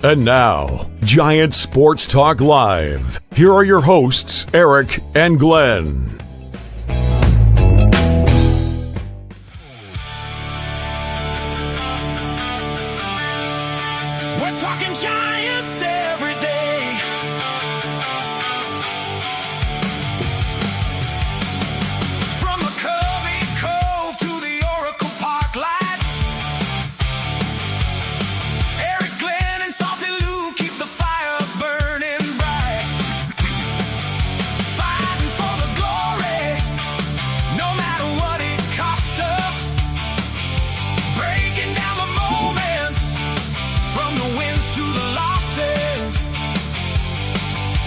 And now, Giant Sports Talk Live. Here are your hosts, Eric and Glenn. We're talking Giants every day. From McCovey Cove to the Oracle Park lights. Eric, Glenn, and Salty Lou keep the fire burning bright. Fighting for the glory, no matter what it costs us. Breaking down the moments, from the wins to the losses.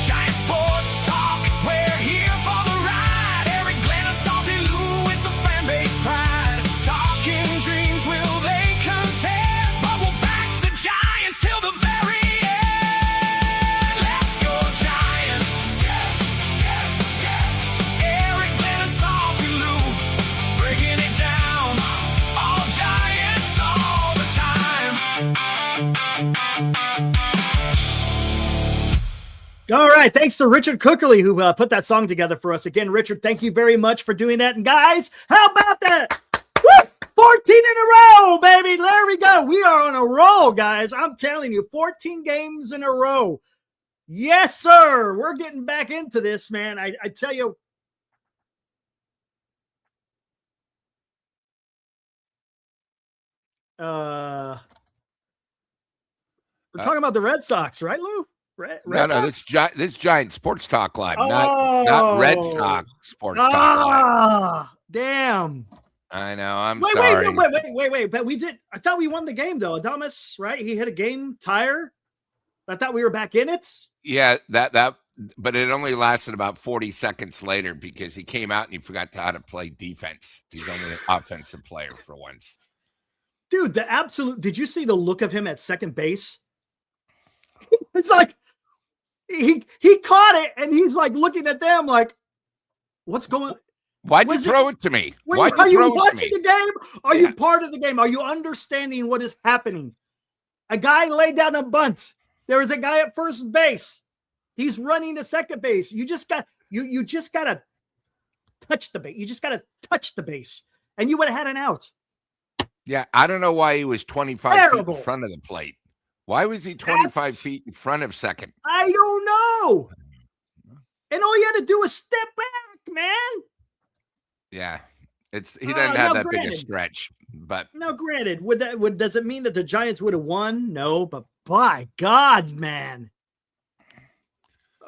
Giant Sports Talk, we're here for the ride. Eric, Glenn, and Salty Lou with the fan base pride. Talking dreams, will they contend? But we'll back the Giants till the very end. Let's go Giants. Yes, yes, yes. Eric, Glenn, and Salty Lou, breaking it down. All Giants all the time. All right. Thanks to Richard Cookerly, who put that song together for us. Again, Richard, thank you very much for doing that. And guys, how about that? Woo! 14 in a row, baby. There we go. We are on a roll, guys. I'm telling you, 14 games in a row. Yes, sir. We're getting back into this, man. I tell you. We're talking about the Red Sox, right, Lou? Red No, Sox? this Giant Sports Talk Live, not Red Oh. Sox Sports Talk Live. Ah, damn. I know. I'm Wait, sorry. wait. But we did. I thought we won the game, though. Adames, right? He hit a game tire. I thought we were back in it. Yeah, that, but it only lasted about 40 seconds later because he came out and he forgot how to play defense. He's only an offensive player for once. Dude, the absolute. Did you see the look of him at second base? It's like he caught it and he's like looking at them like, what's going on? Why'd you throw it to me? Why'd Are you throw it to watching me? the game? Are Yeah. you part of the game? Are you understanding what is happening? A guy laid down a bunt. There is a guy at first base. He's running to second base. You just got to touch the base. You just got to touch the base, and you would have had an out. Yeah, I don't know why he was 25 Terrible. feet in front of the plate. Why was he 25 That's- feet in front of second? I don't know. And all you had to do was step back, man. Yeah, he doesn't have that big a stretch. But Now, granted, does it mean that the Giants would have won? No, but by God, man.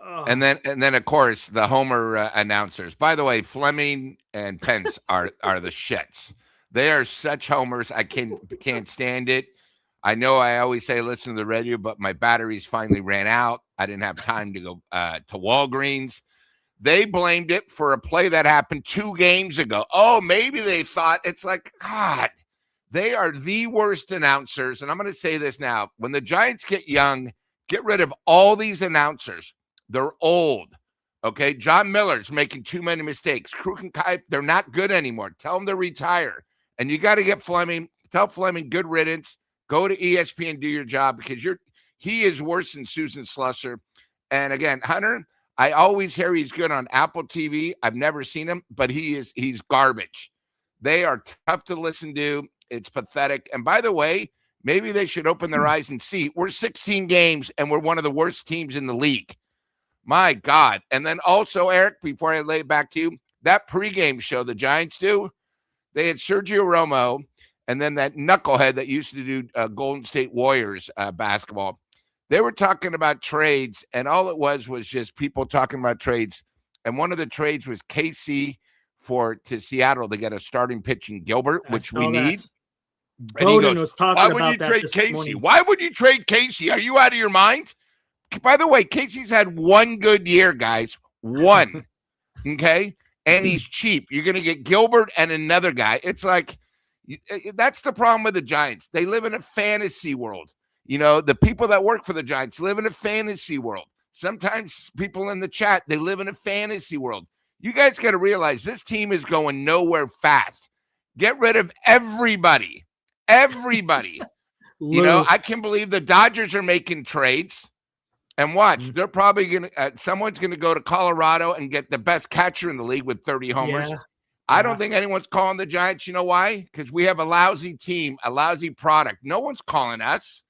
Ugh. and then of course the Homer announcers. By the way, Fleming and Pence are the shits. They are such homers. I can't stand it. I know I always say listen to the radio, but my batteries finally ran out. I didn't have time to go to Walgreens. They blamed it for a play that happened 2 games ago. Oh, maybe they thought it's like, God, they are the worst announcers. And I'm going to say this now. When the Giants get young, get rid of all these announcers. They're old. Okay. John Miller's making too many mistakes. Kruk and Kai, they're not good anymore. Tell them to retire. And you got to get Fleming. Tell Fleming good riddance. Go to ESPN, do your job because he is worse than Susan Slusser. And again, Hunter, I always hear he's good on Apple TV. I've never seen him, but he's garbage. They are tough to listen to. It's pathetic. And by the way, maybe they should open their eyes and see we're 16 games and we're one of the worst teams in the league. My God. And then also, Eric, before I lay it back to you, that pregame show the Giants do, they had Sergio Romo and then that knucklehead that used to do Golden State Warriors basketball. They were talking about trades, and all it was just people talking about trades. And one of the trades was KC to Seattle to get a starting pitching Gilbert, which we need. Bowden was talking about that this Casey? morning. Why would you trade Casey? Are you out of your mind? By the way, Casey's had one good year, guys. One. Okay? And he's cheap. You're going to get Gilbert and another guy. It's like, that's the problem with the Giants. They live in a fantasy world. You know, the people that work for the Giants live in a fantasy world. Sometimes people in the chat, they live in a fantasy world. You guys got to realize this team is going nowhere fast. Get rid of everybody. Everybody. Lou. I can believe the Dodgers are making trades. And watch, they're probably going to someone's going to go to Colorado and get the best catcher in the league with 30 homers. Yeah. I don't think anyone's calling the Giants. You know why? Because we have a lousy team, a lousy product. No one's calling us.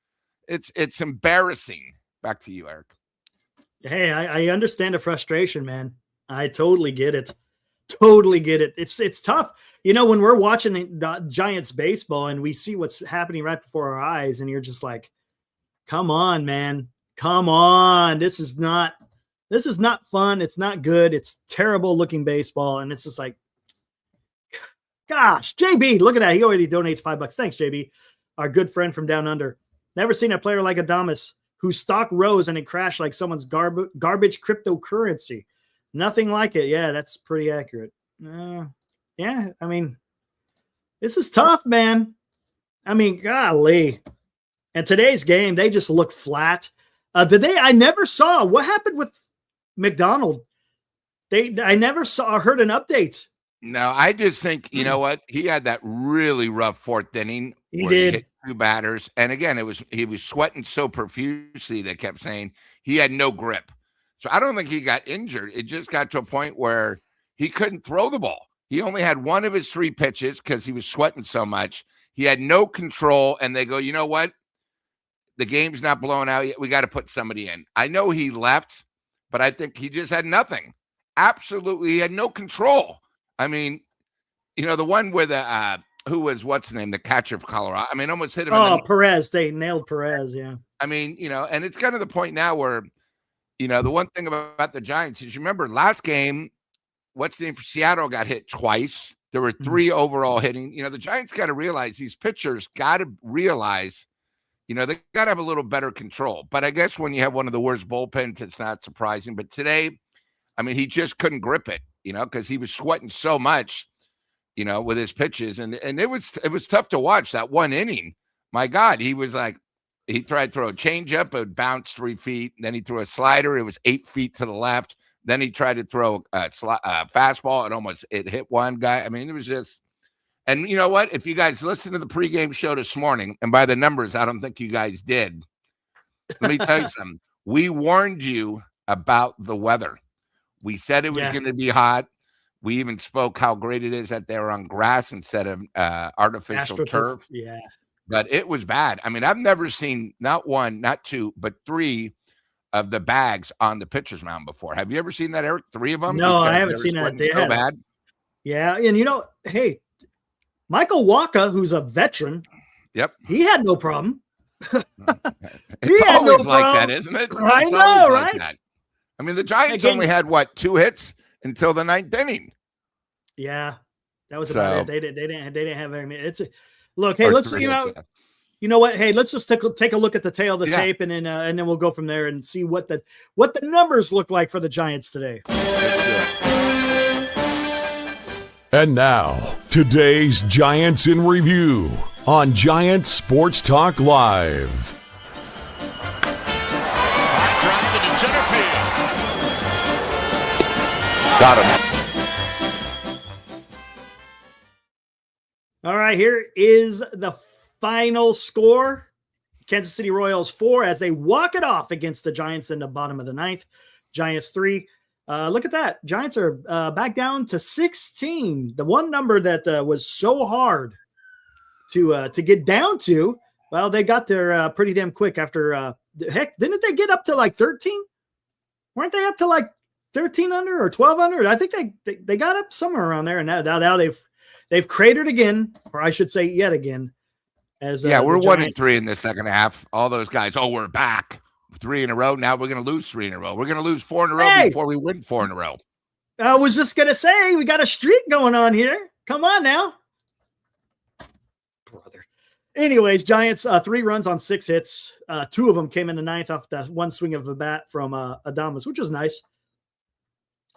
It's embarrassing. Back to you, Eric. Hey, I understand the frustration, man. I totally get it. Totally get it. It's tough. When we're watching the Giants baseball and we see what's happening right before our eyes, and you're just like, come on, man. Come on. This is not fun. It's not good. It's terrible looking baseball. And it's just like, gosh, JB, look at that. He already donates $5. Thanks, JB. Our good friend from down under. Never seen a player like Adames whose stock rose and it crashed like someone's garbage cryptocurrency. Nothing like it. Yeah, that's pretty accurate. Yeah, I mean, this is tough, man. I mean, golly. And today's game, they just look flat. I never saw what happened with McDonald. I never heard an update. No, I just think, you know what? He had that really rough fourth inning. He did. He hit 2 batters. And again, he was sweating so profusely, they kept saying he had no grip. So I don't think he got injured. It just got to a point where he couldn't throw the ball. He only had one of his 3 pitches because he was sweating so much. He had no control. And they go, you know what? The game's not blowing out yet. We got to put somebody in. I know he left, but I think he just had nothing. Absolutely. He had no control. I mean, the one with who was, what's the name? The catcher of Colorado. I mean, almost hit him. Oh, Perez. They nailed Perez. Yeah. I mean, and it's kind of the point now where, the one thing about the Giants is, you remember last game, what's the name for Seattle got hit twice. There were 3 overall hitting. The Giants got to realize, these pitchers got to realize, they got to have a little better control. But I guess when you have one of the worst bullpens, it's not surprising. But today, I mean, he just couldn't grip it, because he was sweating so much, with his pitches. And it was tough to watch that one inning. My God, he was like, he tried to throw a changeup, it bounced 3 feet. Then he threw a slider. It was 8 feet to the left. Then he tried to throw a fastball and it hit one guy. I mean, it was just. And you know what? If you guys listen to the pregame show this morning, and by the numbers, I don't think you guys did. Let me tell you something. We warned you about the weather. We said it was going to be hot. We even spoke how great it is that they're on grass instead of artificial turf. Yeah. But it was bad. I mean, I've never seen not 1, not 2, but 3 of the bags on the pitcher's mound before. Have you ever seen that, Eric? 3 of them? No, I haven't seen that. So bad. Yeah. And hey, Michael Waka, who's a veteran, yep, he had no problem. It's always like that, isn't it? I know, right? Like I mean, the Giants only had 2 hits until the 9th inning. Yeah, that was about it. They didn't have very many. Look. Hey, let's you know what? Hey, let's just take a look at the tail of the tape, and then we'll go from there and see what the numbers look like for the Giants today. And now, today's Giants in Review on Giants Sports Talk Live. Dropped into center field. Got him. All right, here is the final score. Kansas City Royals 4 as they walk it off against the Giants in the bottom of the 9th. Giants 3. Look at that. Giants are back down to 16. The one number that was so hard to get down to. Well, they got there pretty damn quick after. Heck, didn't they get up to like 13? Weren't they up to like 13 under or 12 under? I think they got up somewhere around there, and now they've cratered again, or I should say, yet again. As we're 1-3 in the second half. All those guys. Oh, we're back. 3 in a row. Now we're going to lose 3 in a row. We're going to lose 4 in a row before we win 4 in a row. I was just going to say, we got a streak going on here. Come on now. Brother. Anyways, Giants, 3 runs on 6 hits. 2 of them came in the 9th off that one swing of the bat from Adames, which is nice.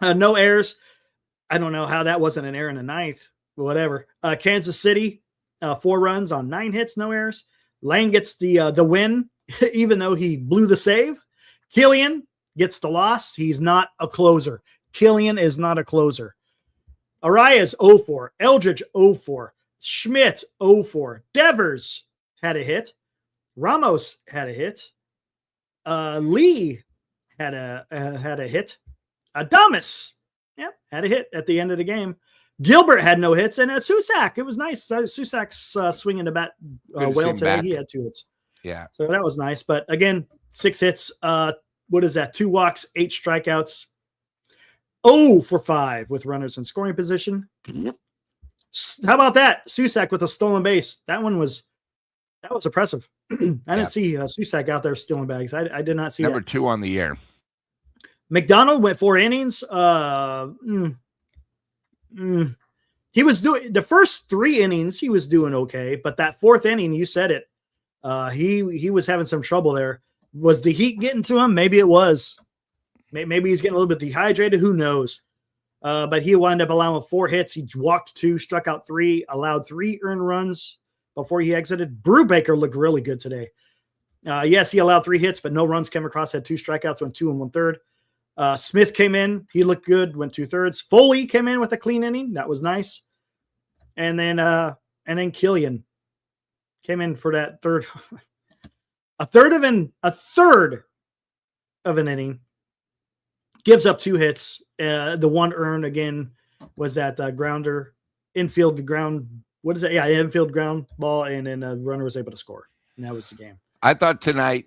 No errors. I don't know how that wasn't an error in the 9th. Whatever. Kansas City, 4 runs on 9 hits, no errors. Lang gets the win, even though he blew the save. Killian gets the loss. He's not a closer. Killian is not a closer. Arias 0-4. Eldridge 0-4. Schmidt 0-4. Devers had a hit. Ramos had a hit. Lee had a hit. Adames, had a hit at the end of the game. Gilbert had no hits, and Susak. It was nice. Susak's swinging the bat well today. He had 2 hits. Yeah, so that was nice. But again, 6 hits. What is that? 2 walks, 8 strikeouts. 0 for 5 with runners in scoring position. How about that? Susak with a stolen base. That was impressive. I didn't see Susak out there stealing bags. I did not see number 2 on the year. McDonald went 4 innings. He was doing the first 3 innings. He was doing okay, but that 4th inning, you said it. He was having some trouble there. Was the heat getting to him? Maybe it was. Maybe he's getting a little bit dehydrated. Who knows? But he wound up allowing 4 hits. He walked 2, struck out 3, allowed 3 earned runs before he exited. Brubaker looked really good today. Yes, he allowed 3 hits, but no runs came across. Had 2 strikeouts, went 2 1/3. Smith came in. He looked good, went 2/3. Foley came in with a clean inning. That was nice. And then Killian came in for that third, a third of an inning. Gives up 2 hits. The 1 earned again was that grounder, infield ground. What is it? Yeah, infield ground ball, and then the runner was able to score. And that was the game. I thought tonight,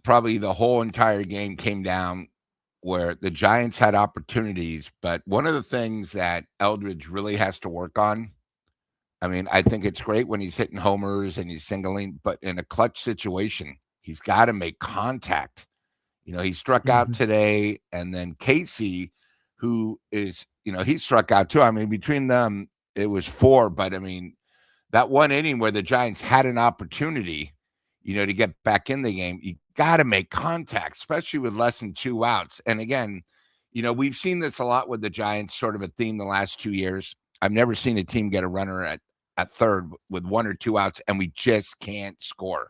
probably the whole entire game came down where the Giants had opportunities, but one of the things that Eldridge really has to work on, I mean, I think it's great when he's hitting homers and he's singling, but in a clutch situation, he's got to make contact. He struck out today, and then Casey, who is, he struck out too. I mean, between them, it was 4, but I mean, that 1 inning where the Giants had an opportunity, to get back in the game, you got to make contact, especially with less than 2 outs. And again, we've seen this a lot with the Giants, sort of a theme the last 2 years. I've never seen a team get a runner at third with 1 or 2 outs, and we just can't score.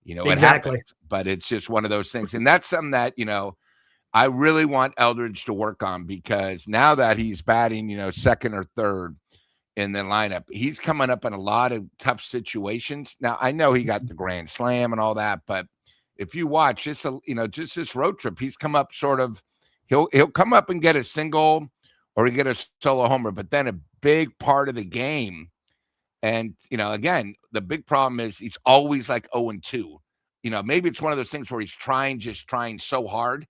Exactly. It happens, but it's just one of those things. And that's something that, I really want Eldridge to work on, because now that he's batting, second or third in the lineup, he's coming up in a lot of tough situations. Now, I know he got the grand slam and all that, but if you watch just this road trip, he's come up he'll come up and get a single or he get a solo homer, but then a big part of the game. And, again, the big problem is he's always like 0-2. Maybe it's one of those things where he's trying so hard.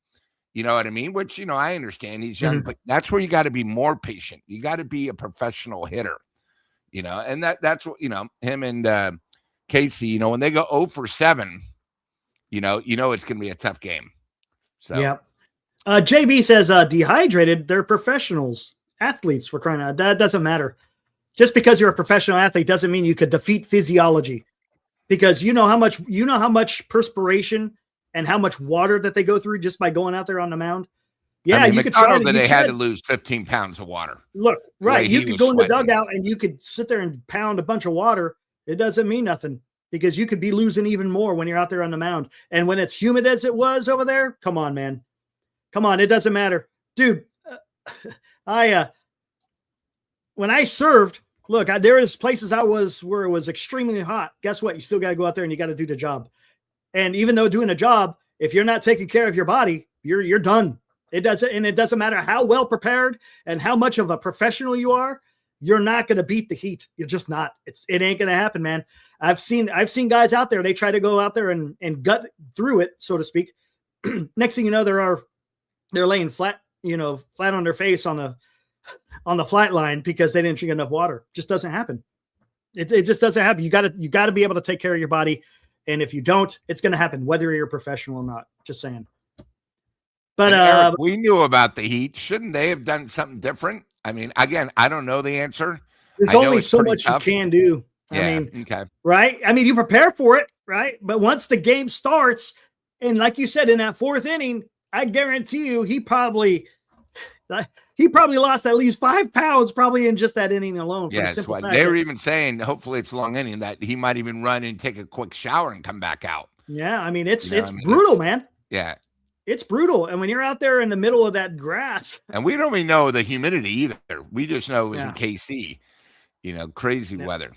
You know what I mean? Which, I understand he's young, but that's where you got to be more patient. You got to be a professional hitter, and that's what, him and Casey, when they go 0 for 7, it's going to be a tough game. So, yeah. JB says, dehydrated, they're professionals, athletes, for crying out. That doesn't matter. Just because you're a professional athlete doesn't mean you could defeat physiology, because you know how much perspiration and how much water that they go through just by going out there on the mound. Yeah, I mean, you could try. They had to lose 15 pounds of water. Look, right. You could go in the dugout and you could sit there and pound a bunch of water. It doesn't mean nothing, because you could be losing even more when you're out there on the mound. And when it's humid as it was over there, come on, man. Come on. It doesn't matter. Dude, when I served, look, there is places I was where it was extremely hot. Guess what? You still got to go out there and you got to do the job. And even though doing a job, if you're not taking care of your body, you're done. It doesn't matter how well prepared and how much of a professional you are. You're not going to beat the heat. You're just not. It ain't going to happen, man. I've seen guys out there. They try to go out there and gut through it, so to speak. Next thing you know, they're laying flat on their face on the flat line because they didn't drink enough water. Just doesn't happen. It just doesn't happen. You got to be able to take care of your body. And if you don't, it's going to happen, whether you're a professional or not. Just saying. But Eric, we knew about the Heat. Shouldn't they have done something different? I mean, again, I don't know the answer. There's only so much tough. You can do. Yeah, I mean, okay. Right? I mean, you prepare for it, right? But once the game starts, and like you said, in that 4th inning, I guarantee you he probably lost at least 5 pounds probably in just that inning alone. Yeah, they were even saying, hopefully it's a long inning, that he might even run and take a quick shower and come back out. Yeah, I mean, it's brutal, man. Yeah. It's brutal. And when you're out there in the middle of that grass. And we don't even know the humidity either. We just know it was in KC, crazy weather.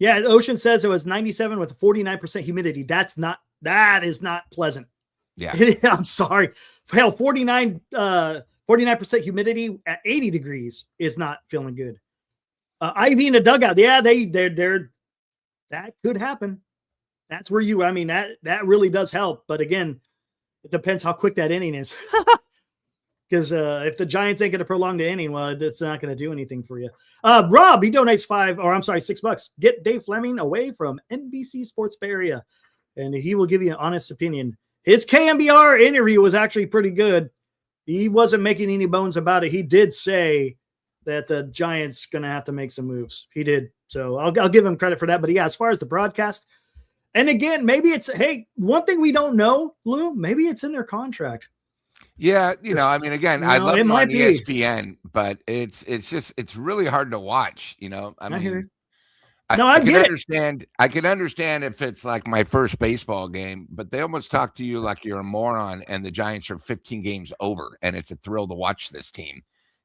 Yeah, Ocean says it was 97 with 49% humidity. That is not pleasant. Yeah. I'm sorry. Hell, 49% humidity at 80 degrees is not feeling good. Ivy in the dugout. Yeah, they're that could happen. That's where that really does help. But again, it depends how quick that inning is. Because if the Giants ain't going to prolong the inning, well, it's not going to do anything for you. Rob, he donates $6. Get Dave Fleming away from NBC Sports Bay Area, and he will give you an honest opinion. His KMBR interview was actually pretty good. He wasn't making any bones about it. He did say that the Giants going to have to make some moves. He did. So I'll give him credit for that. But yeah, as far as the broadcast, and again, maybe it's, hey, one thing we don't know, Lou, maybe it's in their contract. Yeah, again, I love it him might on be. ESPN, but it's really hard to watch. I hear you. I can understand if it's like my first baseball game, but they almost talk to you like you're a moron, and the Giants are 15 games over, and it's a thrill to watch this team.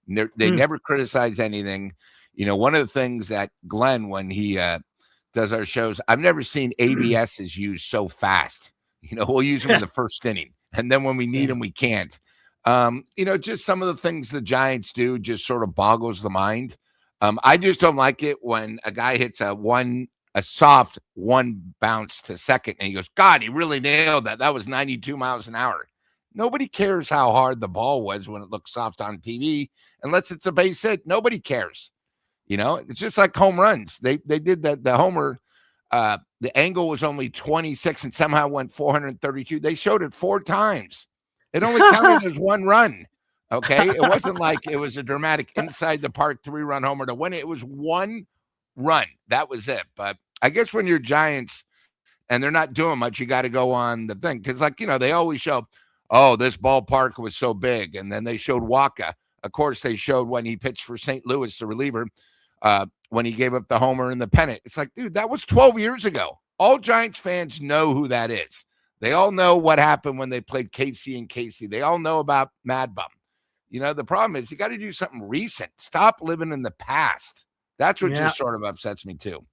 They never criticize anything. One of the things that Glenn, when he does our shows, I've never seen ABSs used so fast. We'll use them in the first inning, and then when we need them, we can't. Just some of the things the Giants do just sort of boggles the mind. I just don't like it when a guy hits a soft one bounce to second, and he goes, God, he really nailed that. That was 92 miles an hour. Nobody cares how hard the ball was when it looks soft on TV, unless it's a base hit. Nobody cares. It's just like home runs. They did that. The homer, the angle was only 26 and somehow went 432. They showed it 4 times. It only counted as one run. Okay. It wasn't like it was a dramatic inside the park 3-run homer to win it. It was one run. That was it. But I guess when you're Giants and they're not doing much, you got to go on the thing. Cause they always show, oh, this ballpark was so big. And then they showed Waka. Of course, they showed when he pitched for St. Louis, the reliever, when he gave up the homer and the pennant. It's like, dude, that was 12 years ago. All Giants fans know who that is. They all know what happened when they played Casey and Casey. They all know about Mad Bum. The problem is you got to do something recent. Stop living in the past. That's what just sort of upsets me too.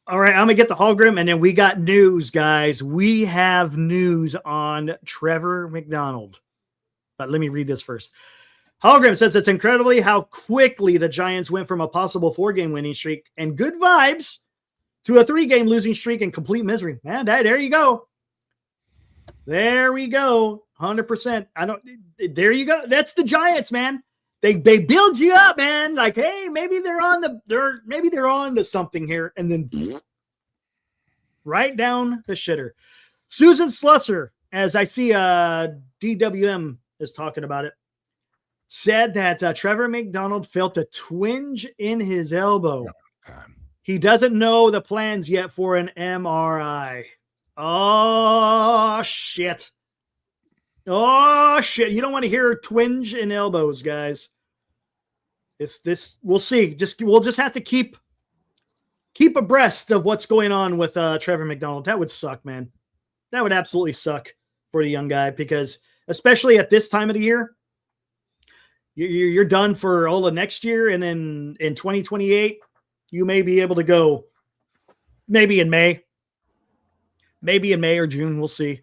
All right, I'm going to get the hologram, and then we got news, guys. We have news on Trevor McDonald. But let me read this first. Hologram says it's incredibly how quickly the Giants went from a possible 4-game winning streak and good vibes to a 3-game losing streak and complete misery. Man, there you go. There we go. 100%. There you go. That's the Giants, man. They build you up, man. Like, hey, maybe they're on to something here. And then right down the shitter. Susan Slusser, as I see DWM is talking about it, said that Trevor McDonald felt a twinge in his elbow. He doesn't know the plans yet for an MRI. Oh, shit. Oh, shit. You don't want to hear twinge in elbows, guys. We'll see. We'll just have to keep abreast of what's going on with Trevor McDonald. That would suck, man. That would absolutely suck for the young guy, because especially at this time of the year, you're done for all of next year. And then in 2028, you may be able to go maybe in May or June. We'll see.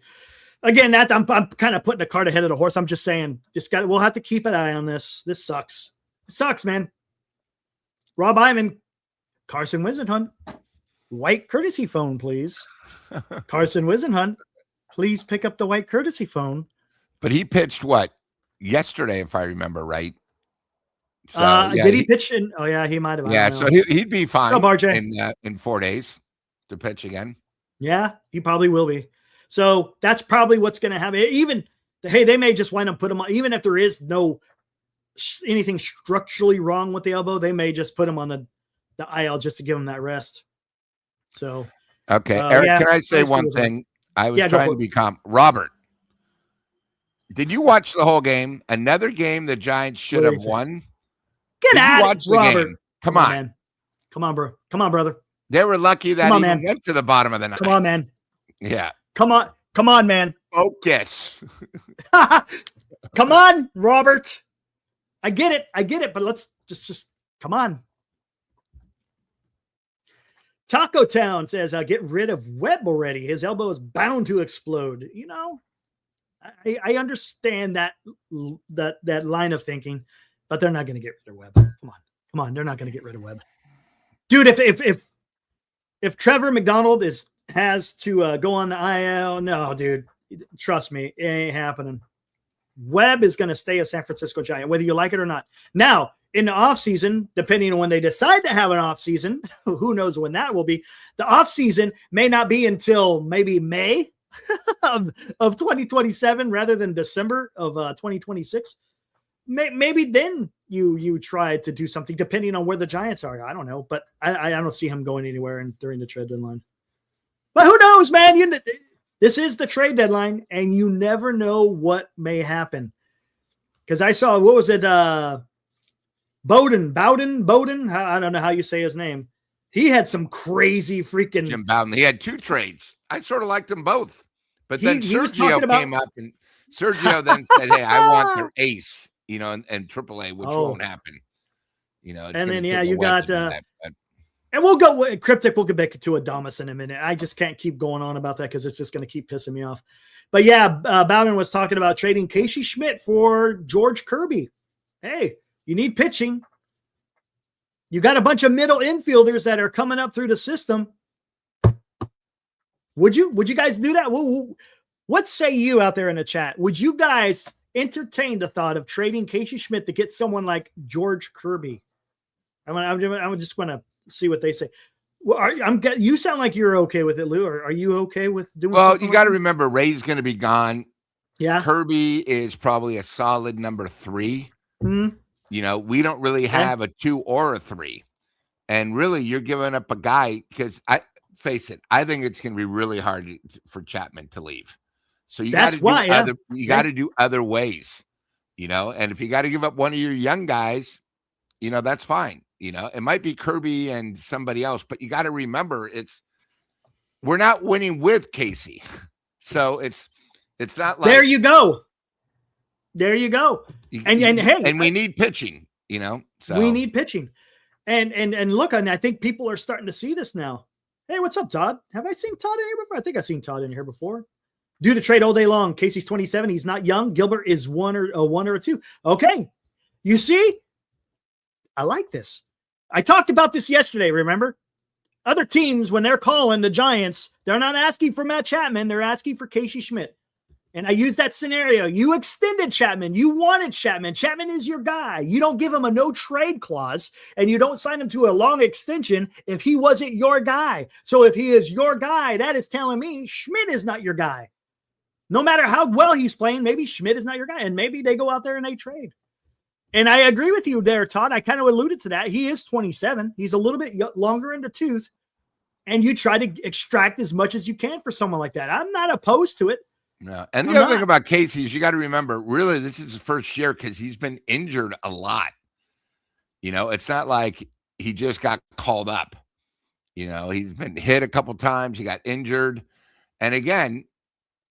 Again, that I'm kind of putting the cart ahead of the horse. I'm just saying, we'll have to keep an eye on this. This sucks. It sucks, man. Rob Iman, Carson Wisenhunt, white courtesy phone, please. Carson Wisenhunt, please pick up the white courtesy phone. But he pitched what? Yesterday, if I remember right. So, did he pitch in? Oh, yeah, he might have. Yeah, so he'd be fine in 4 days to pitch again. Yeah, he probably will be. So that's probably what's going to happen. They may just wind up put him on, even if there is no anything structurally wrong with the elbow, they may just put him on the IL just to give him that rest. So, okay. Eric, can I say one thing? I was trying to be calm. Robert, did you watch the whole game? Another game the Giants should have won. Get out of Robert. Game? Come on, man. Come on, bro. Come on, brother. They were lucky that he went to the bottom of the ninth. Come on, man. Yeah. Come on, man. Focus. Come on, Robert. I get it, but let's just come on. Taco Town says, get rid of Webb already. His elbow is bound to explode. You know, I understand that line of thinking, but they're not going to get rid of Webb. Come on. They're not going to get rid of Webb. Dude, if Trevor McDonald has to go on the IL, no, dude, trust me, it ain't happening. Webb is going to stay a San Francisco Giant, whether you like it or not. Now, in the offseason, depending on when they decide to have an offseason, who knows when that will be, the offseason may not be until maybe May of 2027 rather than December of 2026. Maybe then you try to do something depending on where the Giants are. I don't know, but I don't see him going anywhere during the trade deadline. But who knows, man? This is the trade deadline, and you never know what may happen. Because I saw, what was it? Bowden. I don't know how you say his name. He had some crazy freaking Jim Bowden. He had 2 trades. I sort of liked them both. But then Sergio came up, and Sergio then said, hey, I want their ace, you know, and AAA, which won't happen. You know, and then, you got and we'll go Cryptic. We'll get back to Adames in a minute. I just can't keep going on about that because it's just going to keep pissing me off. But yeah, Bowden was talking about trading Casey Schmidt for George Kirby. Hey, you need pitching. You got a bunch of middle infielders that are coming up through the system. Would you guys do that? What say you out there in the chat? Would you guys entertain the thought of trading Casey Schmidt to get someone like George Kirby? I'm just going to see what they say. Well, you sound like you're okay with it, Lou. Are you okay with doing? Well, you got to remember, Ray's going to be gone. Yeah, Kirby is probably a solid number 3. Mm-hmm. You know, we don't really have a 2 or a 3, and really, you're giving up a guy because face it, I think it's going to be really hard for Chapman to leave. So you got to do other ways, you know. And if you got to give up one of your young guys, you know, that's fine. You know, it might be Kirby and somebody else, but you got to remember we're not winning with Casey. So it's not like there you go. And we need pitching, you know. So we need pitching. And look, I think people are starting to see this now. Hey, what's up, Todd? Have I seen Todd in here before? I think I've seen Todd in here before. Do the trade all day long. Casey's 27. He's not young. Gilbert is 1 or a 2. Okay. You see? I like this. I talked about this yesterday, remember? Other teams, when they're calling the Giants, they're not asking for Matt Chapman. They're asking for Casey Schmidt. And I use that scenario. You extended Chapman. You wanted Chapman. Chapman is your guy. You don't give him a no-trade clause, and you don't sign him to a long extension if he wasn't your guy. So if he is your guy, that is telling me Schmidt is not your guy. No matter how well he's playing, maybe Schmidt is not your guy, and maybe they go out there and they trade. And I agree with you there, Todd. I kind of alluded to that. He is 27. He's a little bit longer in the tooth, and you try to extract as much as you can for someone like that. I'm not opposed to it. No. And the other thing about Casey is you got to remember, really, this is his first year because he's been injured a lot. You know, it's not like he just got called up. You know, he's been hit a couple times. He got injured. And again,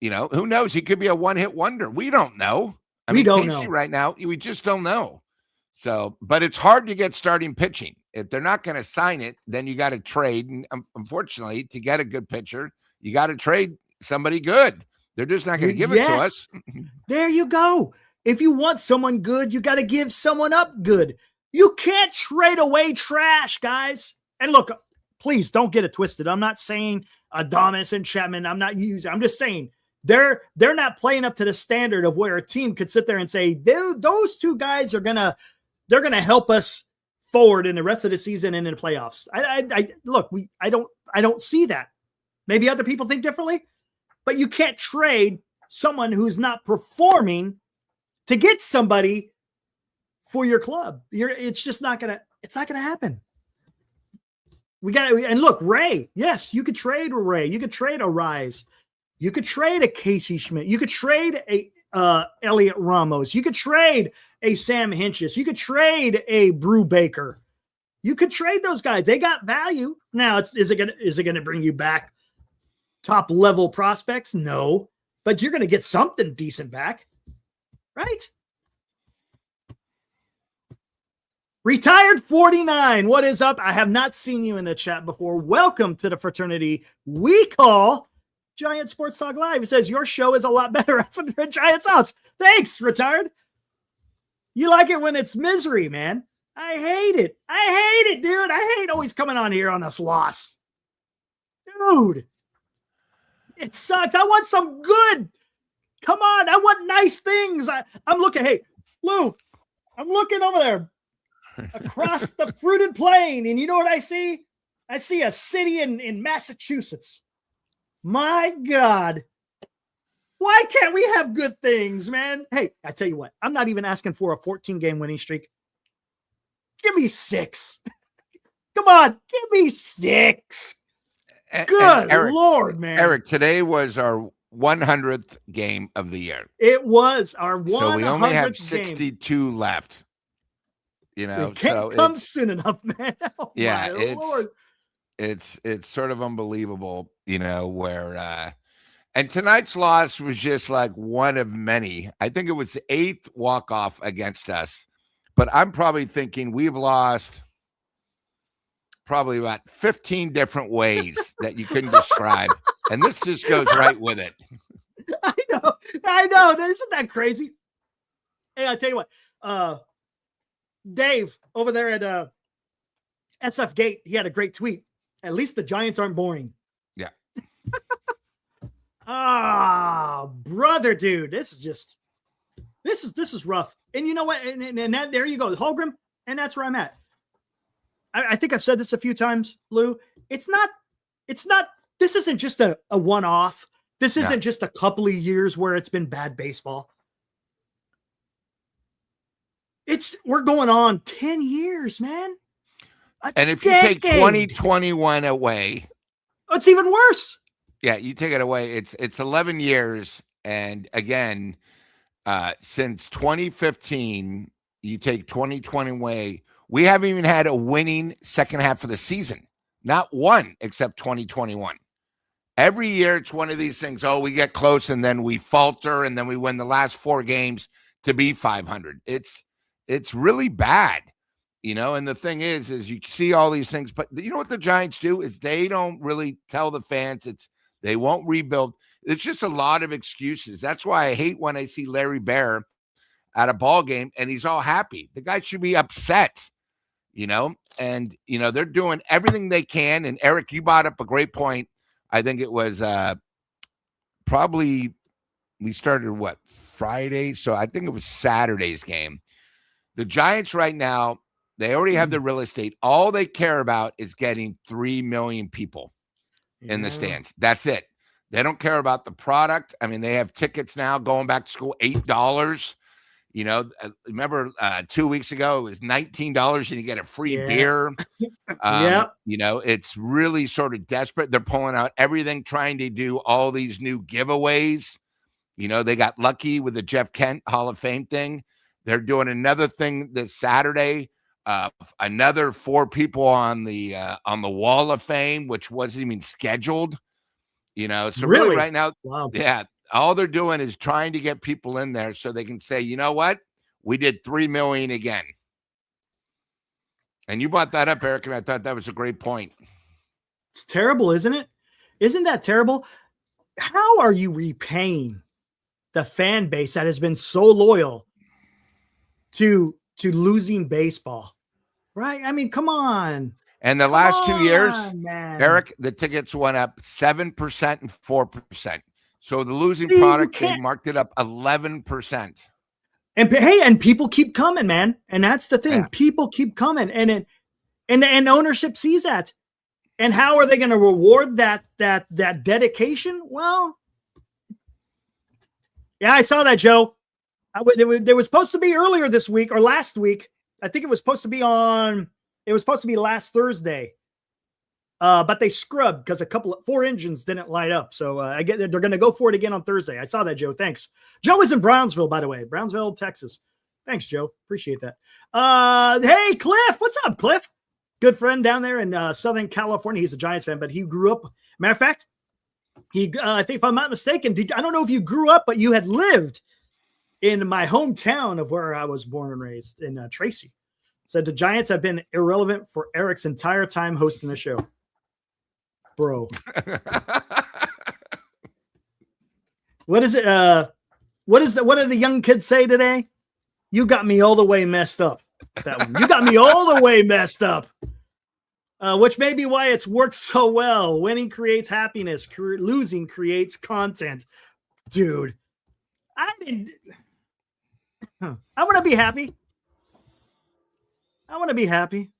you know, who knows? He could be a one-hit wonder. We don't know. We don't Casey know right now. We just don't know. So, but it's hard to get starting pitching. If they're not going to sign it, then you got to trade. And unfortunately, to get a good pitcher, you got to trade somebody good. They're just not going to give it to us. There you go. If you want someone good, you got to give someone up good. You can't trade away trash, guys. And look, please don't get it twisted. I'm not saying Adames and Chapman. I'm just saying they're not playing up to the standard of where a team could sit there and say those 2 guys they're gonna help us forward in the rest of the season and in the playoffs. I don't see that. Maybe other people think differently. But you can't trade someone who's not performing to get somebody for your club. It's not gonna happen. And look, Ray. Yes, you could trade a Ray. You could trade a Rise. You could trade a Casey Schmidt. You could trade a Elliot Ramos. You could trade a Sam Hinchis. You could trade a Brew Baker. You could trade those guys. They got value. Now, is it gonna bring you back top level prospects? No, but you're going to get something decent back, right? Retired 49. What is up? I have not seen you in the chat before. Welcome to the fraternity we call Giant Sports Talk Live. He says, your show is a lot better after the Giants house. Thanks, Retired. You like it when it's misery, man. I hate it. I hate it, dude. I hate always coming on here on this loss. Dude, it sucks. I want some good. Come on. I want nice things. I'm looking. Hey, Lou, I'm looking over there across the fruited plain. And you know what I see? I see a city in Massachusetts. My God. Why can't we have good things, man? Hey, I tell you what, I'm not even asking for a 14-game winning streak. Give me 6. Come on, give me 6. Good Eric, Lord, man. Eric, today was our 100th game of the year. It was our 100th So we only have game. 62 left. You know, It can't come soon enough, man. Oh, yeah, my Lord. it's sort of unbelievable, you know, where and tonight's loss was just like one of many. I think it was the 8th walk-off against us. But I'm probably thinking we've lost probably about 15 different ways that you couldn't describe. And this just goes right with it. I know. Isn't that crazy? Hey, I'll tell you what. Dave over there at SF Gate, he had a great tweet. At least the Giants aren't boring. Yeah. Brother, dude, this is rough. And you know what? And that, there you go, Holmgren, and that's where I'm at. I think I've said this a few times, Lou. It's not. This isn't just a one-off. This isn't just a couple of years where it's been bad baseball. We're going on 10 years, man. And if you take 2021 away, it's even worse. Yeah, you take it away. It's 11 years. And again, since 2015, you take 2020 away, we haven't even had a winning second half of the season. Not one, except 2021. Every year, it's one of these things. Oh, we get close, and then we falter, and then we win the last 4 games to be 500. It's really bad, you know. And the thing is you see all these things, but you know what the Giants do is they don't really tell the fans they won't rebuild. It's just a lot of excuses. That's why I hate when I see Larry Bear at a ball game and he's all happy. The guy should be upset, you know. And you know they're doing everything they can. And Eric, you brought up a great point. I think it was probably we started Friday, so I think it was Saturday's game. The Giants right now, they already have the real estate. All they care about is getting 3 million people in the stands. That's it. They don't care about the product. I mean, they have tickets now going back to school, $8. You know, remember 2 weeks ago, it was $19 and you get a free beer. You know, it's really sort of desperate. They're pulling out everything, trying to do all these new giveaways. You know, they got lucky with the Jeff Kent Hall of Fame thing. They're doing another thing this Saturday. Another 4 people on the Wall of Fame, which wasn't even scheduled. You know, so really right now, yeah, all they're doing is trying to get people in there so they can say, you know what, we did 3 million again. And you brought that up, Eric, and I thought that was a great point. It's terrible, isn't it? Isn't that terrible? How are you repaying the fan base that has been so loyal to losing baseball, right? I mean, come on. And the last 2 years, man. Eric, the tickets went up 7% and 4%. So the losing product, they marked it up 11%. And hey, and people keep coming, man. And that's the thing. Yeah. People keep coming, and ownership sees that. And how are they going to reward that dedication? Well, yeah, I saw that, Joe. There was supposed to be earlier this week or last week. I think it was supposed to be last Thursday. But they scrubbed because 4 engines didn't light up. So I get they're going to go for it again on Thursday. I saw that, Joe. Thanks. Joe is in Brownsville, by the way. Brownsville, Texas. Thanks, Joe. Appreciate that. Hey, Cliff. What's up, Cliff? Good friend down there in Southern California. He's a Giants fan, but he grew up. Matter of fact, I think if I'm not mistaken, I don't know if you grew up, but you had lived in my hometown of where I was born and raised in Tracy. Said the Giants have been irrelevant for Eric's entire time hosting the show. Bro. What is it? What did the young kids say today? You got me all the way messed up. That one. You got me all the way messed up. Which may be why it's worked so well. Winning creates happiness. Losing creates content. Dude, I want to be happy. I want to be happy.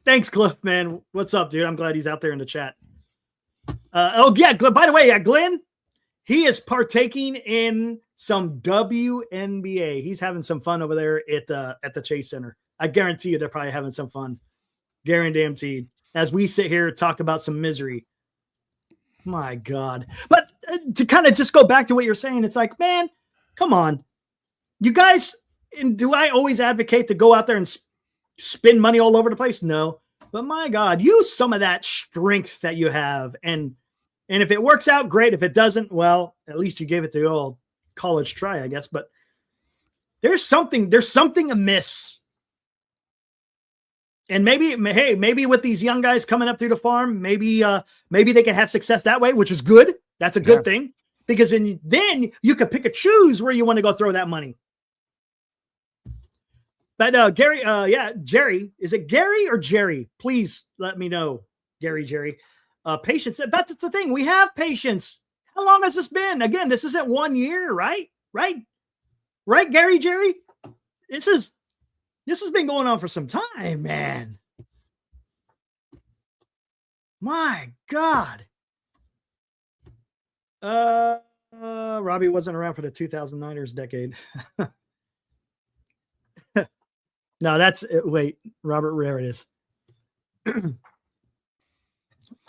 Thanks, Cliff, man. What's up, dude? I'm glad he's out there in the chat. By the way, Glenn, he is partaking in some WNBA. He's having some fun over there at the Chase Center. I guarantee you they're probably having some fun. Guaranteed. As we sit here and talk about some misery. My God. But to kind of just go back to what you're saying, it's like, man, come on. You guys, and do I always advocate to go out there and spend money all over the place? No. But my God, use some of that strength that you have. And if it works out, great. If it doesn't, well, at least you gave it the old college try, I guess. But there's something amiss. And maybe with these young guys coming up through the farm, maybe they can have success that way, which is good. That's a good thing, because then you can pick and choose where you want to go throw that money. But Gary, Jerry, is it Gary or Jerry? Please let me know, Jerry. Patience. That's the thing. We have patience. How long has this been? Again, this isn't 1 year, right? Right, Gary, Jerry? This has been going on for some time, man. My God. Robbie wasn't around for the 2009ers decade. No, Robert, where it is.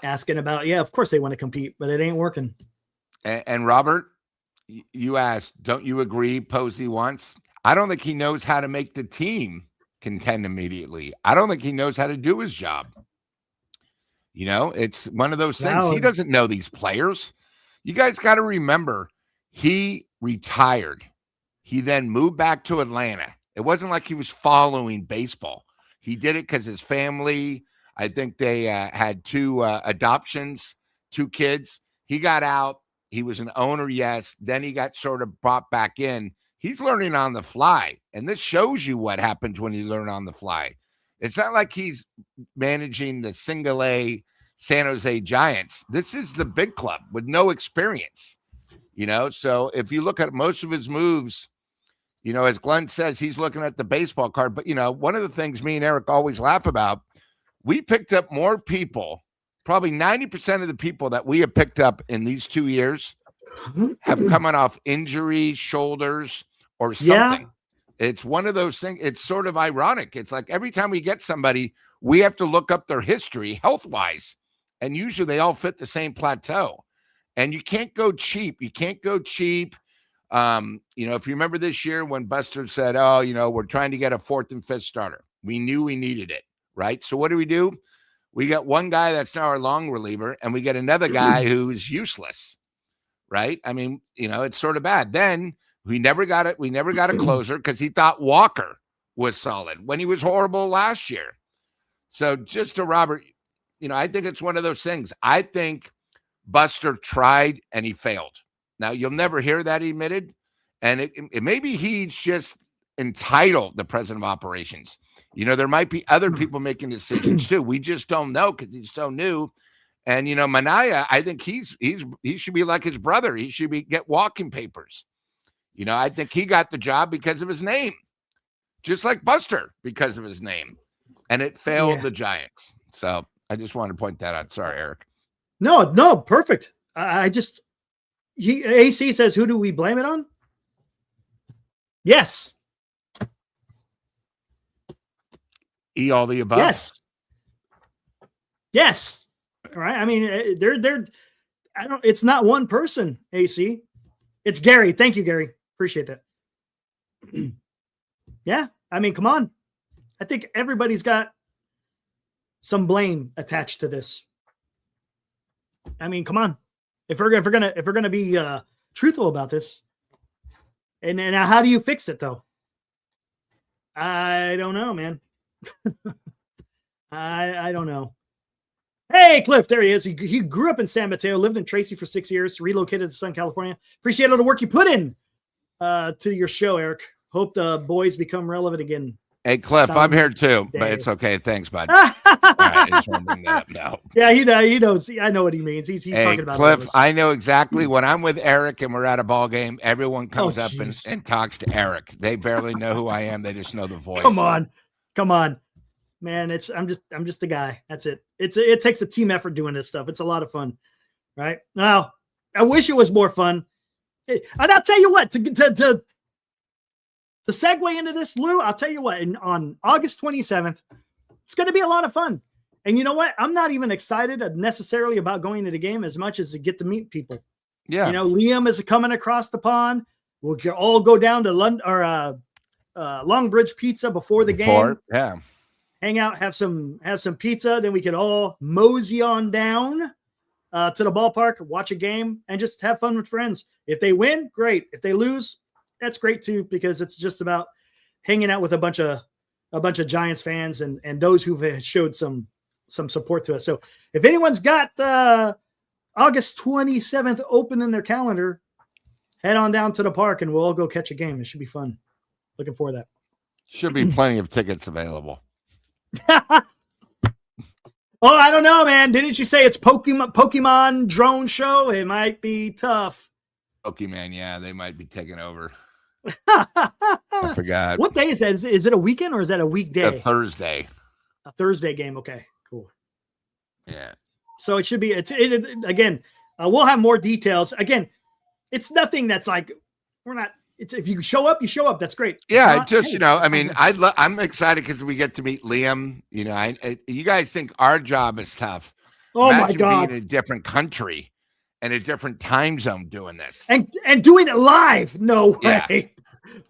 Asking about, of course they want to compete, but it ain't working. And Robert, you asked, don't you agree Posey wants? I don't think he knows how to make the team contend immediately. I don't think he knows how to do his job. It's one of those things. He doesn't know these players. You guys got to remember, he retired. He then moved back to Atlanta. It wasn't like he was following baseball. He did it because his family, I think they had two adoptions, 2 kids. He got out. He was an owner, yes. Then he got sort of brought back in. He's learning on the fly, and this shows you what happens when you learn on the fly. It's not like he's managing the single A San Jose Giants. This is the big club with no experience, So if you look at most of his moves, as Glenn says, he's looking at the baseball card. But, one of the things me and Eric always laugh about, we picked up more people, probably 90% of the people that we have picked up in these 2 years have coming off injuries, shoulders, or something. Yeah. It's one of those things. It's sort of ironic. It's like every time we get somebody, we have to look up their history health-wise. And usually they all fit the same plateau. And you can't go cheap. If you remember this year when Buster said, we're trying to get a 4th and 5th starter. We knew we needed it, right? So what do? We got one guy that's now our long reliever, and we get another guy who's useless, right? I mean, it's sort of bad. Then we never got it. We never got a closer because he thought Walker was solid when he was horrible last year. So just to Robert, I think it's one of those things. I think Buster tried and he failed. Now, you'll never hear that admitted, and it maybe he's just entitled, the president of operations. There might be other people making decisions too. We just don't know because he's so new. And, Manaya, I think he should be like his brother. He should get walking papers. I think he got the job because of his name, just like Buster because of his name, and it failed the Giants. So I just wanted to point that out. Sorry, Eric. No, perfect. AC says, who do we blame it on? Yes. All the above. Yes. All right. I mean, it's not one person, AC. It's Gary. Thank you, Gary. Appreciate that. Yeah. I mean, come on. I think everybody's got some blame attached to this. I mean, come on. If we're gonna be truthful about this, and how do you fix it though? I don't know, man. I don't know. Hey, Cliff, there he is. He grew up in San Mateo, lived in Tracy for 6 years, relocated to Southern California. Appreciate all the work you put in to your show, Eric. Hope the boys become relevant again. Hey, Cliff, I'm here too, but it's okay. Thanks, bud. All right, I just want to bring that up now. Yeah, he knows. I know what he means. He's talking about Cliff. I know exactly when I'm with Eric and we're at a ball game. Everyone comes up and talks to Eric. They barely know who I am. They just know the voice. Come on, man. I'm just the guy. That's it. It takes a team effort doing this stuff. It's a lot of fun, right? Now, I wish it was more fun. And I'll tell you what, to segue into this, Lou, I'll tell you what, on August 27th, it's going to be a lot of fun. And you know what? I'm not even excited necessarily about going to the game as much as to get to meet people. Yeah. You know, Liam is coming across the pond. We'll all go down to London or Longbridge Pizza before the game. Yeah. Hang out, have some pizza. Then we can all mosey on down to the ballpark, watch a game, and just have fun with friends. If they win, great. If they lose, that's great too, because it's just about hanging out with a bunch of Giants fans and those who've showed some support to us. So if anyone's got August 27th open in their calendar, head on down to the park and we'll all go catch a game. It should be fun. Looking forward to that. Should be plenty of tickets available. Oh, I don't know, man. Didn't you say it's Pokemon drone show? It might be tough. Pokemon, yeah, they might be taking over. I forgot. What day is that? Is it a weekend or is that a weekday? A Thursday. A Thursday game. Okay, cool. Yeah. So it should be. Again. We'll have more details. Again, it's nothing that's like we're not. It's if you show up, you show up. That's great. Yeah, not, just hey, I mean, I'm excited because we get to meet Liam. You know, you guys think our job is tough. Oh Imagine my God! being in a different country and a different time zone doing this and doing it live. No yeah. way,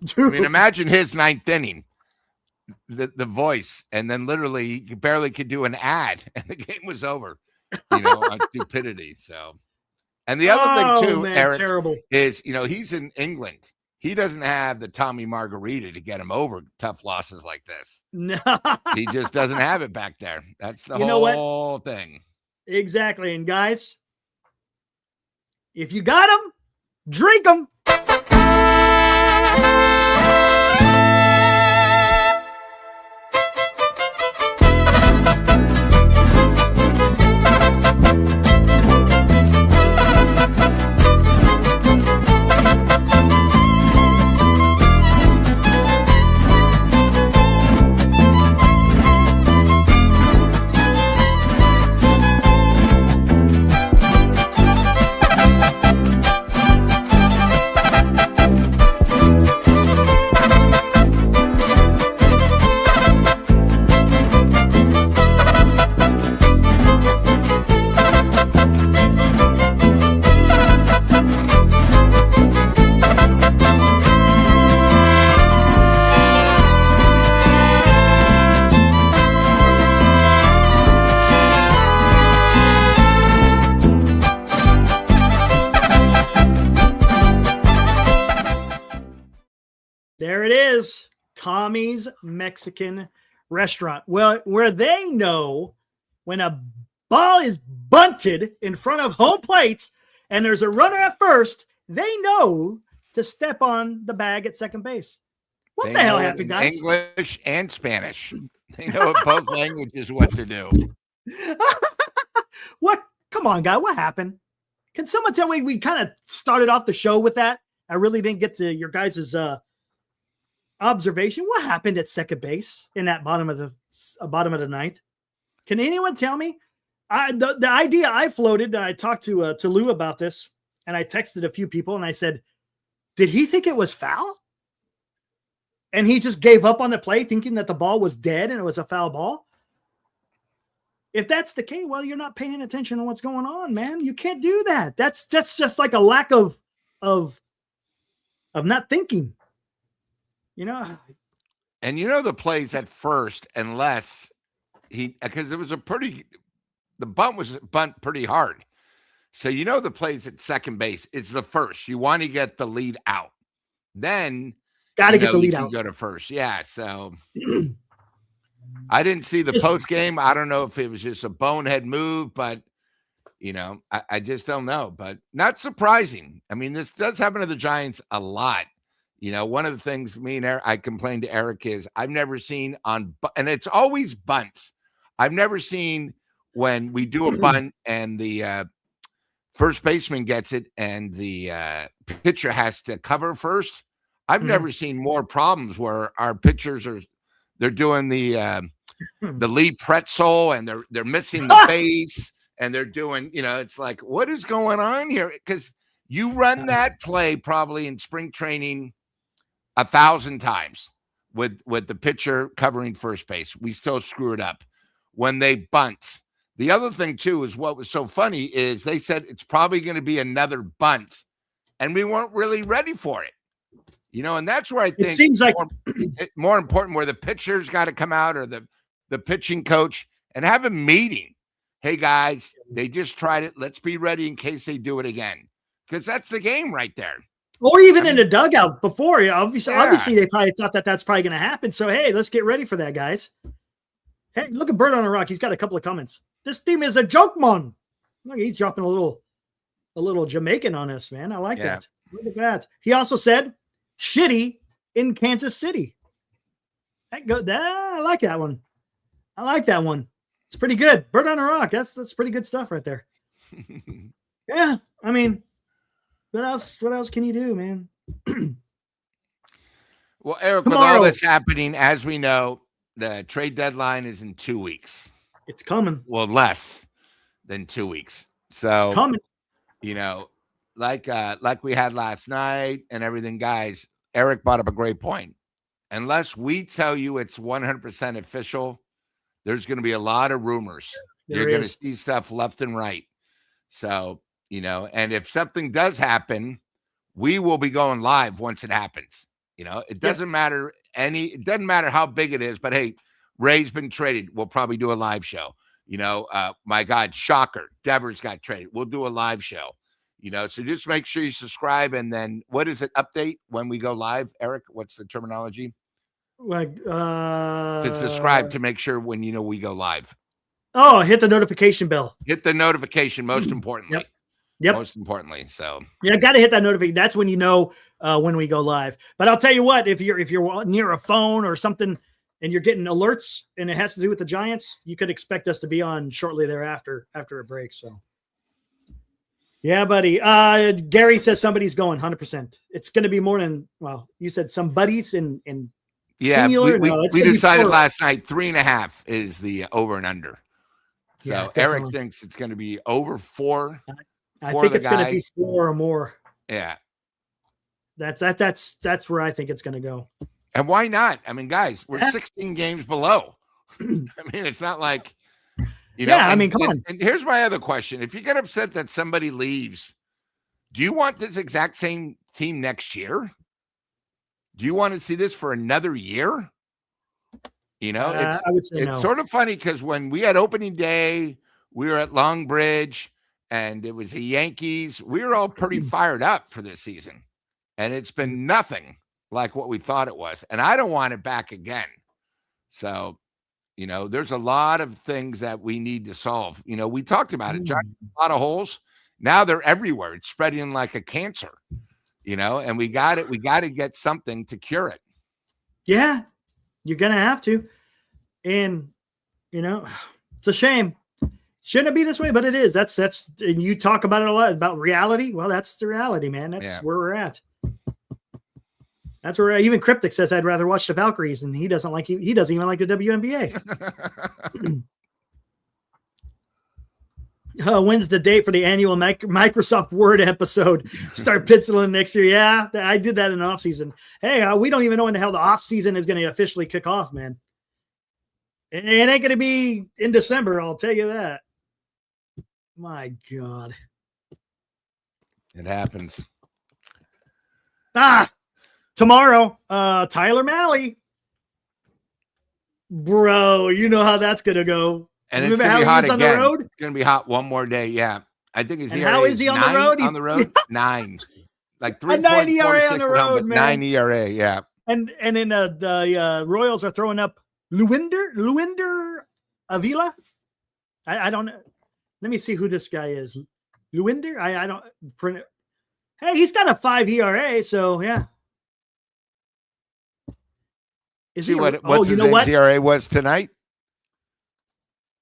dude. I mean, imagine his ninth inning, the voice, and then literally you barely could do an ad, and the game was over. You know, on stupidity. So, and the other thing too, man, Eric, terrible. is he's in England. He doesn't have the Tommy Margarita to get him over tough losses like this. No, He just doesn't have it back there. That's the whole thing. Exactly. And guys, if you got them, drink them. There it is. Tommy's Mexican Restaurant. Well, where they know when a ball is bunted in front of home plate and there's a runner at first, they know to step on the bag at second base. What the hell happened, guys? English and Spanish. They know both languages what to do. What? Come on, guy. What happened? Can someone tell me? We kind of started off the show with that. I really didn't get to your guys' observation. What happened at second base in that bottom of the ninth? Can anyone tell me? The idea I floated, I talked to Lou about this, and I texted a few people, and I said, did he think it was foul? And he just gave up on the play, thinking that the ball was dead and it was a foul ball. If that's the case, well, you're not paying attention to what's going on, man. You can't do that. That's just like a lack of not thinking. You know, and the plays at first, unless because it was the bunt was pretty hard. So the plays at second base, it's the first. You want to get the lead out. Then got to get the lead you out. Go to first. Yeah. So I didn't see the Just- post game. I don't know if it was just a bonehead move, but I just don't know. But not surprising. I mean, this does happen to the Giants a lot. One of the things I complained to Eric is I've never seen and it's always bunts. I've never seen when we do a bunt and the first baseman gets it and the pitcher has to cover first. I've never seen more problems where our pitchers they're doing the Lee pretzel and they're missing the base and they're doing, it's like, what is going on here? Because you run that play probably in spring training 1,000 times with the pitcher covering first base. We still screw it up when they bunt. The other thing too is what was so funny is they said it's probably going to be another bunt, and we weren't really ready for it. And that's where I think it seems like more important, where the pitcher's got to come out or the pitching coach and have a meeting. Hey guys, they just tried it. Let's be ready in case they do it again, because that's the game right there. Or even in the dugout before. Obviously, they probably thought that that's probably going to happen. So, hey, let's get ready for that, guys. Hey, look at Bird on a Rock. He's got a couple of comments. This team is a joke, man. Look, he's dropping a little Jamaican on us, man. I like that. Look at that. He also said, shitty in Kansas City. I like that one. I like that one. It's pretty good. Bird on a Rock. That's pretty good stuff right there. Yeah, I mean, what else can you do, man? Well, Eric, with all this happening, as we know, the trade deadline is in 2 weeks. It's coming. Well, less than 2 weeks. So it's coming. Like we had last night and everything, guys, Eric brought up a great point. Unless we tell you it's 100% official, there's going to be a lot of rumors. You're going to see stuff left and right. So, and if something does happen, we will be going live once it happens. It doesn't matter it doesn't matter how big it is, but hey, Ray's been traded. We'll probably do a live show. My God, shocker. Devers got traded. We'll do a live show. So just make sure you subscribe. And then what is it? Update when we go live, Eric? What's the terminology? To subscribe to make sure when we go live. Oh, hit the notification bell. Hit the notification, most importantly. Yep. Most importantly. So got to hit that notification. That's when when we go live. But I'll tell you what, if you're near a phone or something and you're getting alerts and it has to do with the Giants, you could expect us to be on shortly thereafter after a break. So yeah, buddy. Gary says somebody's going 100%. It's going to be more than, you said some buddies in singular. We decided last night 3.5 is the over and under. So yeah, Eric thinks it's going to be over 4. I think it's going to be 4 or more. Yeah. That's where I think it's going to go. And why not? I mean, guys, we're 16 games below. I mean, it's not like, come on. And here's my other question. If you get upset that somebody leaves, do you want this exact same team next year? Do you want to see this for another year? I would say it's sort of funny because when we had opening day, we were at Long Bridge and it was the Yankees. We were all pretty fired up for this season. And it's been nothing like what we thought it was. And I don't want it back again. So, there's a lot of things that we need to solve. We talked about it. A lot of holes. Now they're everywhere. It's spreading like a cancer, and we got to get something to cure it. Yeah, you're going to have to. And, it's a shame. Shouldn't it be this way? But it is. That's, and you talk about it a lot about reality. Well, that's the reality, man. That's where we're at. That's where even Cryptic says I'd rather watch the Valkyries, and he doesn't even like the WNBA. When's the date for the annual Microsoft Word episode? Start penciling next year. Yeah, I did that in the off season. Hey, we don't even know when the hell the off season is going to officially kick off, man. It ain't going to be in December. I'll tell you that. My God. It happens. Tomorrow, Tyler Malley. Bro, you know how that's going to go. And it's going to be hot again. It's going to be hot one more day. Yeah. I think he's how is he on the road? He's on the road? 9. Like 3. 9 ERA on the road, man. 9 ERA, yeah. And then the Royals are throwing up Luinder Avila. I don't know. Let me see who this guy is. Luinder. I don't. Hey, he's got a 5 ERA. So yeah. Is See he? what's his ERA was tonight?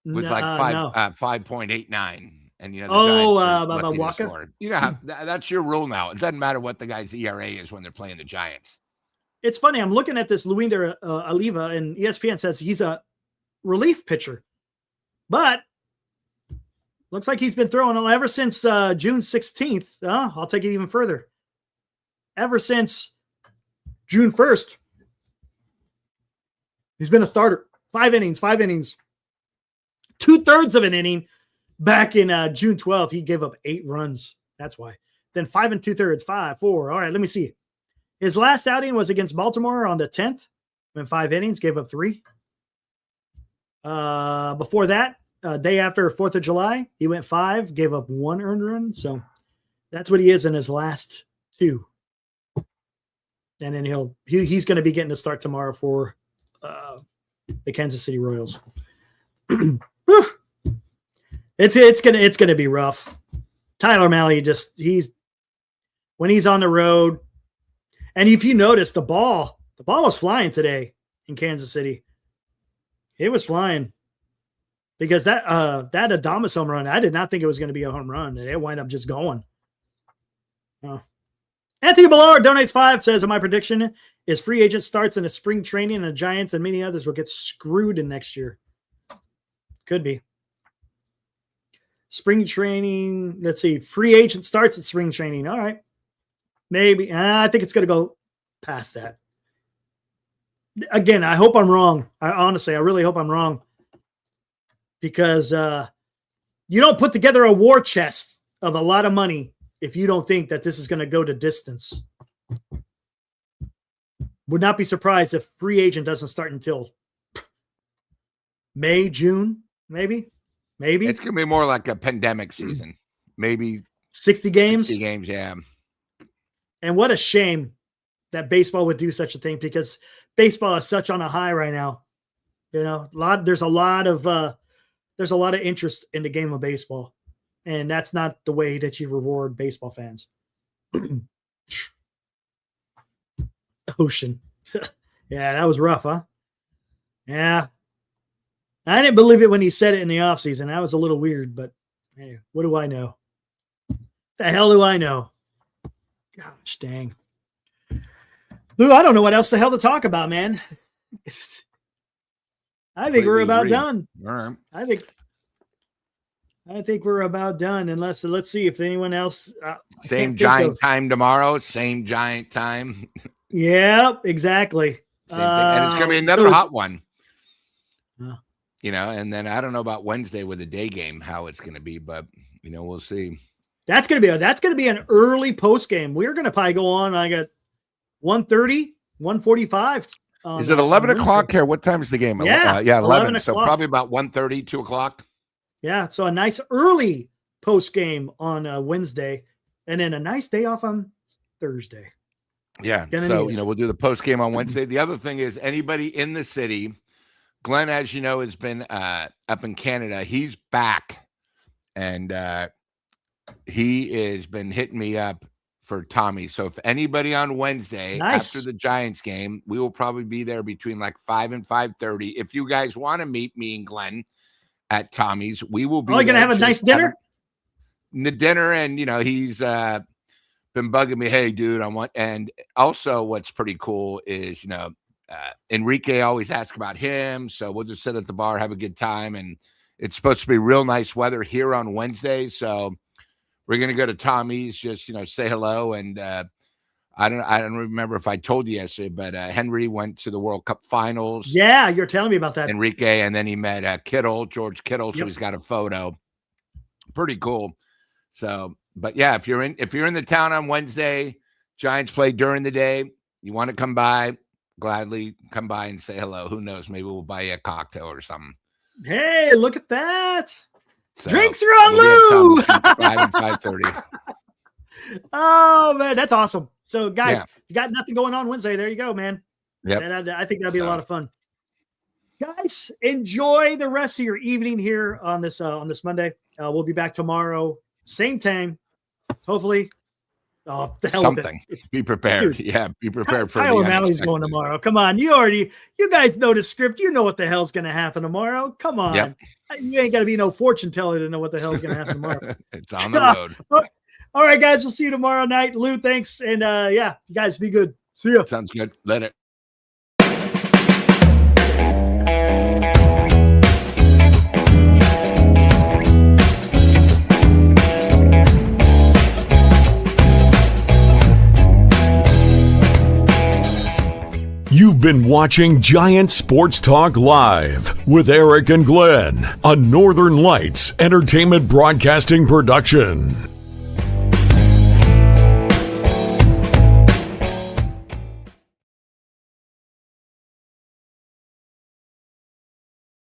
Was like no. 5.89. And the about Waka. Score. You know how that's your rule now. It doesn't matter what the guy's ERA is when they're playing the Giants. It's funny. I'm looking at this Luinder Oliva, and ESPN says he's a relief pitcher, but looks like he's been throwing ever since June 16th. I'll take it even further. Ever since June 1st, he's been a starter. 5 innings. 2/3 of an inning. Back in June 12th, he gave up 8 runs. That's why. Then 5 2/3, 5, 4. All right, let me see. His last outing was against Baltimore on the 10th. Went 5 innings, gave up 3. Before that, day after 4th of July, he went 5, gave up 1 earned run. So that's what he is in his last 2. And then he's going to be getting a start tomorrow for the Kansas City Royals. It's gonna be rough. Tyler O'Malley when he's on the road, and if you notice the ball was flying today in Kansas City. It was flying because that Adames home run, I did not think it was going to be a home run, and it wound up just going. Anthony Ballard donates 5, says, my prediction is free agent starts in a spring training, and the Giants and many others will get screwed in next year. Could be. Spring training. Let's see. Free agent starts at spring training. All right. Maybe. I think it's going to go past that. Again, I hope I'm wrong. I really hope I'm wrong. Because you don't put together a war chest of a lot of money if you don't think that this is going to go to distance. Would not be surprised if free agent doesn't start until May, June, maybe. It's going to be more like a pandemic season. Maybe 60 games. 60 games, yeah. And what a shame that baseball would do such a thing, because baseball is such on a high right now. You know, there's a lot of interest in the game of baseball, and that's not the way that you reward baseball fans. Ocean. Yeah, that was rough, huh? Yeah. I didn't believe it when he said it in the offseason. That was a little weird, but hey, what do I know? The hell do I know? Gosh dang. Lou, I don't know what else the hell to talk about, man. I think we're about done. All right. I think we're about done, unless let's see if anyone else. Same Giant time tomorrow. Same Giant time. Yeah, exactly. Same thing. And it's going to be another hot one. You know, and then I don't know about Wednesday with the day game, how it's going to be, but you know, we'll see. That's going to be an early post game. We're going to probably go on like at 1:30, 1:45. Is it 11 o'clock here? What time is the game? Yeah, 11. So probably about 1:30, 2 o'clock. Yeah. So a nice early post game on Wednesday, and then a nice day off on Thursday. Yeah. So, you know, we'll do the post game on Wednesday. The other thing is anybody in the city, Glenn, as you know, has been up in Canada. He's back, and he has been hitting me up for Tommy. So if anybody on Wednesday after the Giants game, we will probably be there between like 5 and 5:30. If you guys want to meet me and Glenn at Tommy's, we will be. Oh, you're gonna have a nice dinner. Dinner, and you know he's been bugging me. Hey, dude, I want. And also, what's pretty cool is Enrique always asks about him, so we'll just sit at the bar, have a good time, and it's supposed to be real nice weather here on Wednesday, so we're gonna go to Tommy's, just say hello. And I don't remember if I told you yesterday, but Henry went to the World Cup Finals. Yeah, you're telling me about that, Enrique, and then he met George Kittle, so he's got a photo. Pretty cool. So, but yeah, if you're in the town on Wednesday, Giants play during the day, you want to come by. Gladly come by and say hello. Who knows? Maybe we'll buy you a cocktail or something. Hey, look at that. So, drinks are on Lou. 5 and 5:30. Oh, man, that's awesome. So, guys, you got nothing going on Wednesday. There you go, man. Yep. I think that'd be a lot of fun. Guys, enjoy the rest of your evening here on this Monday. We'll be back tomorrow, same time. Hopefully, the hell with it. Something. Be prepared. Dude, Yeah, be prepared for Kyle the O'Malley's unexpected. going tomorrow. Come on, you guys know the script. You know what the hell's going to happen tomorrow. Come on, Yep. You ain't got to be no fortune teller to know what the hell's going to happen tomorrow. It's on the road. All right, guys, we'll see you tomorrow night. Lou, thanks, and you guys be good. See ya. Sounds good. Let it. You've been watching Giant Sports Talk Live with Eric and Glenn, a Northern Lights Entertainment Broadcasting production.